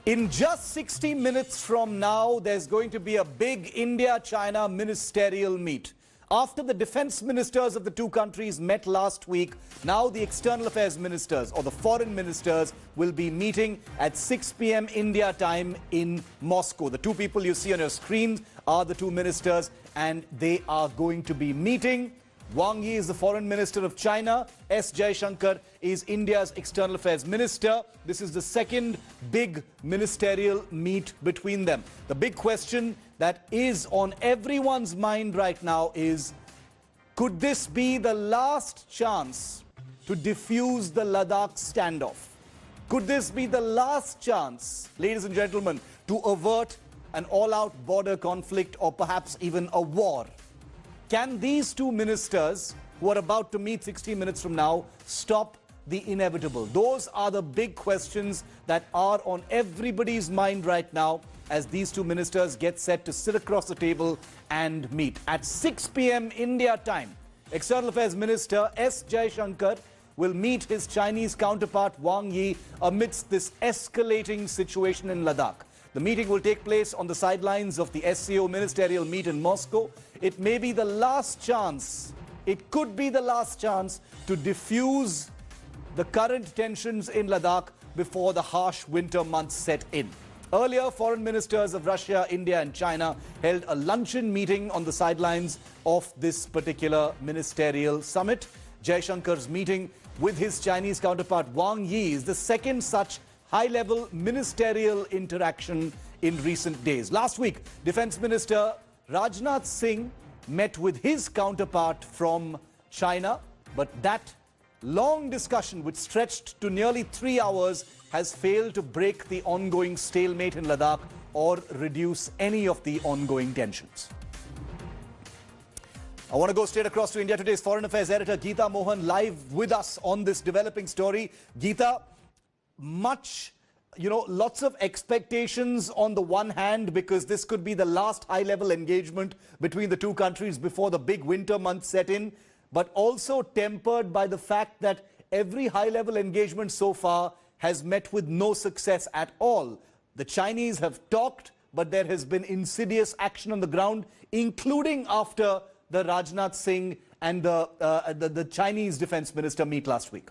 In just 60 minutes from now, there's going to be a big India-China ministerial meet. After the defense ministers of the two countries met last week, now the external affairs ministers or the foreign ministers will be meeting at 6 p.m. India time in Moscow. The two people you see on your screen are the two ministers, and they are going to be meeting. Wang Yi is the foreign minister of China. S Jaishankar is India's external affairs minister. This is the second big ministerial meet between them. The big question that is on everyone's mind right now is, could this be the last chance to diffuse the Ladakh standoff? Could this be the last chance, ladies and gentlemen, to avert an all-out border conflict or perhaps even a war? Can these two ministers, who are about to meet 60 minutes from now, stop the inevitable? Those are the big questions that are on everybody's mind right now as these two ministers get set to sit across the table and meet. At 6 p.m. India time, External Affairs Minister S Jaishankar will meet his Chinese counterpart Wang Yi amidst this escalating situation in Ladakh. The meeting will take place on the sidelines of the SCO ministerial meet in Moscow. It may be the last chance, it could be the last chance to diffuse the current tensions in Ladakh before the harsh winter months set in. Earlier, foreign ministers of Russia, India and China held a luncheon meeting on the sidelines of this particular ministerial summit. Jaishankar's meeting with his Chinese counterpart Wang Yi is the second such high-level ministerial interaction in recent days. Last week, Defense Minister Rajnath Singh met with his counterpart from China, but that long discussion, which stretched to nearly 3 hours, has failed to break the ongoing stalemate in Ladakh or reduce any of the ongoing tensions. I want to go straight across to India Today's Foreign Affairs editor Geeta Mohan live with us on this developing story. Geeta, lots of expectations on the one hand, because this could be the last high-level engagement between the two countries before the big winter months set in, but also tempered by the fact that every high-level engagement so far has met with no success at all. The Chinese have talked, but there has been insidious action on the ground, including after the Rajnath Singh and the Chinese defense minister meet last week.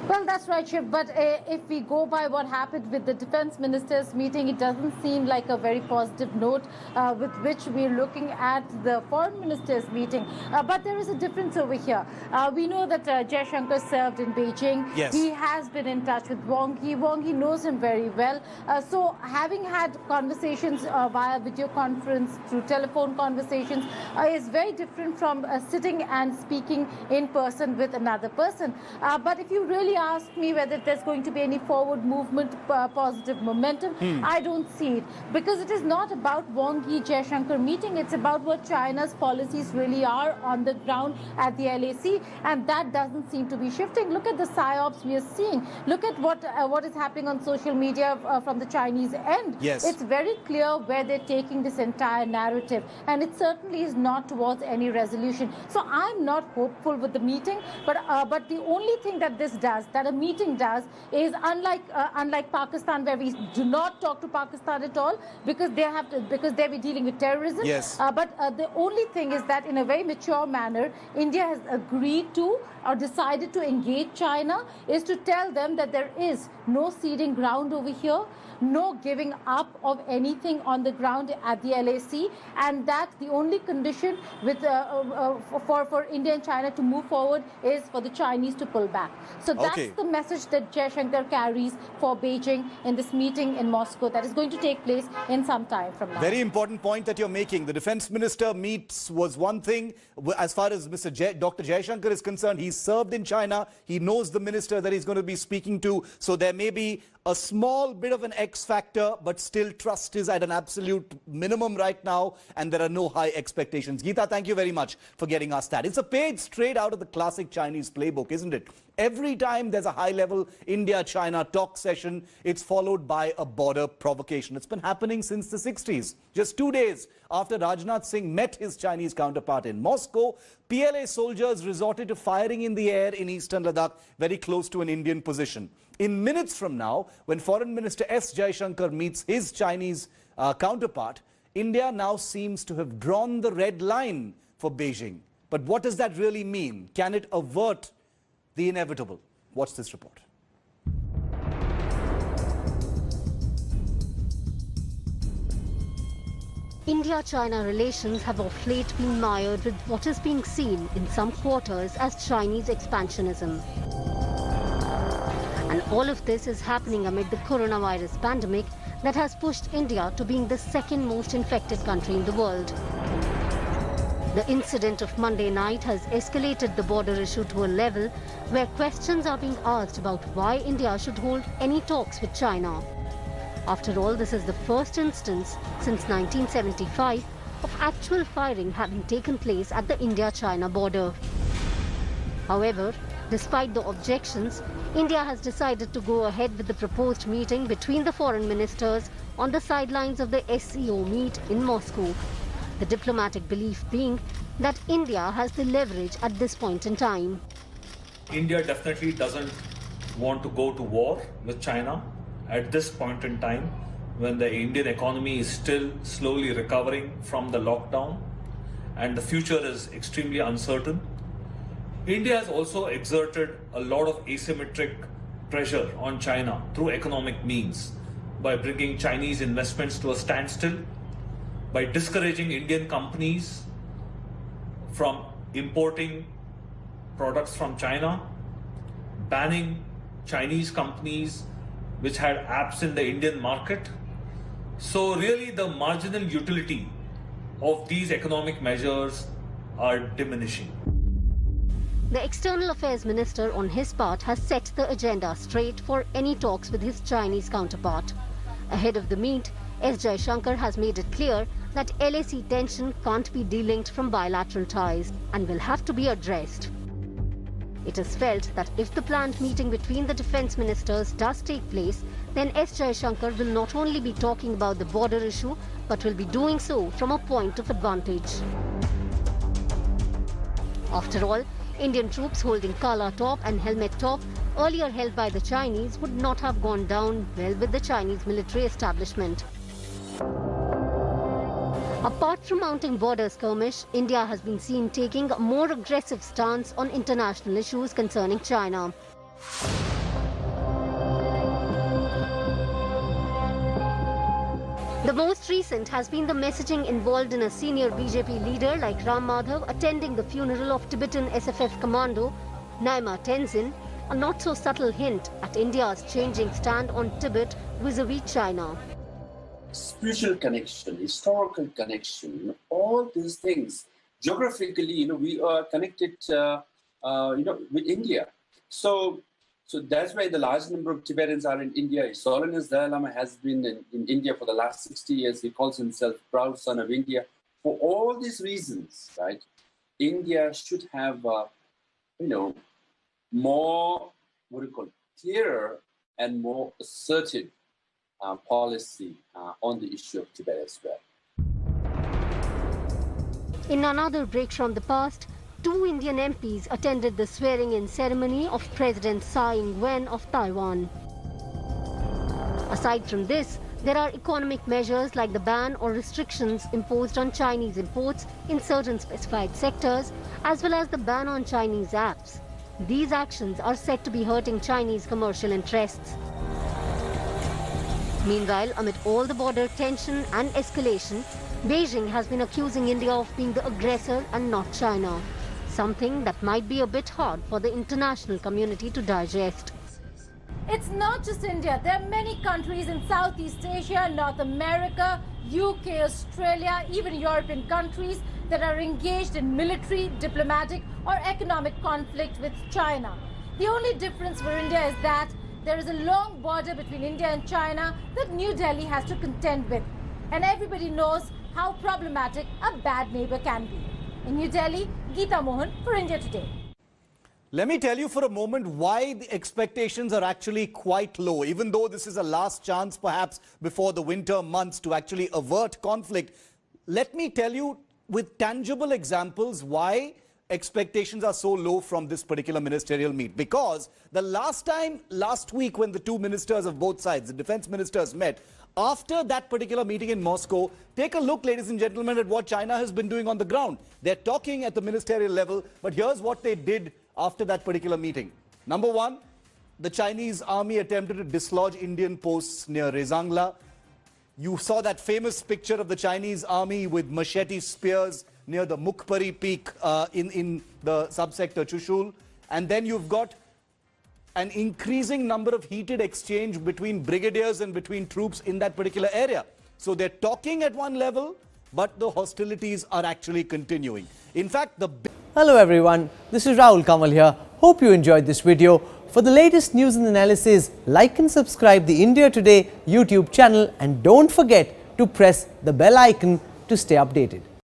Well, that's right, Shiv. But if we go by what happened with the defense ministers meeting, it doesn't seem like a very positive note with which we're looking at the foreign ministers meeting. But there is a difference over here. We know that Jaishankar served in Beijing. Yes. He has been in touch with Wang Yi. Wang Yi knows him very well. So having had conversations via video conference, through telephone conversations, is very different from sitting and speaking in person with another person. But if you really ask me whether there's going to be any forward movement, positive momentum, I don't see it, because it is not about Wang Yi Jaishankar meeting. It's about what China's policies really are on the ground at the LAC, and that doesn't seem to be shifting. Look at the psyops we are seeing. Look at what is happening on social media from the Chinese end. Yes. It's very clear where they're taking this entire narrative, and it certainly is not towards any resolution. So I'm not hopeful with the meeting, but the only thing that this does, that a meeting does, is unlike Pakistan, where we do not talk to Pakistan at all because they'll be dealing with terrorism. Yes. But the only thing is that in a very mature manner, India has agreed to or decided to engage China, is to tell them that there is no ceding ground over here, no giving up of anything on the ground at the LAC, and that the only condition with for India and China to move forward is for the Chinese to pull back. So that's the message that Jaishankar carries for Beijing in this meeting in Moscow that is going to take place in some time from now. Very important point that you're making. The defense minister meets was one thing. As far as Dr. Jaishankar is concerned, he's served in China. He knows the minister that he's going to be speaking to. So there may be a small bit of an X factor, but still trust is at an absolute minimum right now, and there are no high expectations. Geeta, thank you very much for getting us that. It's a page straight out of the classic Chinese playbook, isn't it? Every time there's a high-level India-China talk session, it's followed by a border provocation. It's been happening since the 60s. Just 2 days after Rajnath Singh met his Chinese counterpart in Moscow, PLA soldiers resorted to firing in the air in eastern Ladakh, very close to an Indian position. In minutes from now, when Foreign Minister S Jaishankar meets his Chinese counterpart, India now seems to have drawn the red line for Beijing. But what does that really mean? Can it avert the inevitable? Watch this report. India-China relations have of late been mired with what is being seen in some quarters as Chinese expansionism. And all of this is happening amid the coronavirus pandemic that has pushed India to being the second most infected country in the world. The incident of Monday night has escalated the border issue to a level where questions are being asked about why India should hold any talks with China. After all, this is the first instance since 1975 of actual firing having taken place at the India-China border. However, despite the objections, India has decided to go ahead with the proposed meeting between the foreign ministers on the sidelines of the SCO meet in Moscow. The diplomatic belief being that India has the leverage at this point in time. India definitely doesn't want to go to war with China at this point in time when the Indian economy is still slowly recovering from the lockdown and the future is extremely uncertain. India has also exerted a lot of asymmetric pressure on China through economic means by bringing Chinese investments to a standstill, by discouraging Indian companies from importing products from China, banning Chinese companies which had apps in the Indian market. So really the marginal utility of these economic measures are diminishing. The External Affairs Minister on his part has set the agenda straight for any talks with his Chinese counterpart. Ahead of the meet, S Jaishankar has made it clear that LAC tension can't be delinked from bilateral ties and will have to be addressed. It is felt that if the planned meeting between the defence ministers does take place, then S Jaishankar will not only be talking about the border issue, but will be doing so from a point of advantage. After all, Indian troops holding Kala Top and Helmet Top, earlier held by the Chinese, would not have gone down well with the Chinese military establishment. Apart from mounting border skirmish, India has been seen taking a more aggressive stance on international issues concerning China. The most recent has been the messaging involved in a senior BJP leader like Ram Madhav attending the funeral of Tibetan SFF commando Naima Tenzin, a not-so-subtle hint at India's changing stand on Tibet vis-a-vis China. Spiritual connection, historical connection, all these things. Geographically, we are connected, with India. So that's why the large number of Tibetans are in India. His Holiness Dalai Lama has been in India for the last 60 years. He calls himself proud son of India. For all these reasons, right? India should have, more, clearer and more assertive policy on the issue of Tibet as well. In another break from the past, 2 Indian MPs attended the swearing-in ceremony of President Tsai Ing-wen of Taiwan. Aside from this, there are economic measures like the ban or restrictions imposed on Chinese imports in certain specified sectors, as well as the ban on Chinese apps. These actions are said to be hurting Chinese commercial interests. Meanwhile, amid all the border tension and escalation, Beijing has been accusing India of being the aggressor and not China, something that might be a bit hard for the international community to digest. It's not just India. There are many countries in Southeast Asia, North America, UK, Australia, even European countries that are engaged in military, diplomatic or economic conflict with China. The only difference for India is that there is a long border between India and China that New Delhi has to contend with. And everybody knows how problematic a bad neighbor can be. In New Delhi, Geeta Mohan for India Today. Let me tell you for a moment why the expectations are actually quite low. Even though this is a last chance perhaps before the winter months to actually avert conflict, let me tell you with tangible examples why expectations are so low from this particular ministerial meet. Because the last week when the two ministers of both sides, the defense ministers, met, after that particular meeting in Moscow, take a look, ladies and gentlemen, at what China has been doing on the ground. They're talking at the ministerial level, but here's what they did after that particular meeting. Number one, the Chinese army attempted to dislodge Indian posts near Rezangla. You saw that famous picture of the Chinese army with machete spears near the Mukpari peak in the subsector Chushul. And then you've got an increasing number of heated exchange between brigadiers and between troops in that particular area. So they're talking at one level, but the hostilities are actually continuing. In fact, Hello everyone, this is Rahul Kamal here. Hope you enjoyed this video. For the latest news and analysis, like and subscribe the India Today YouTube channel and don't forget to press the bell icon to stay updated.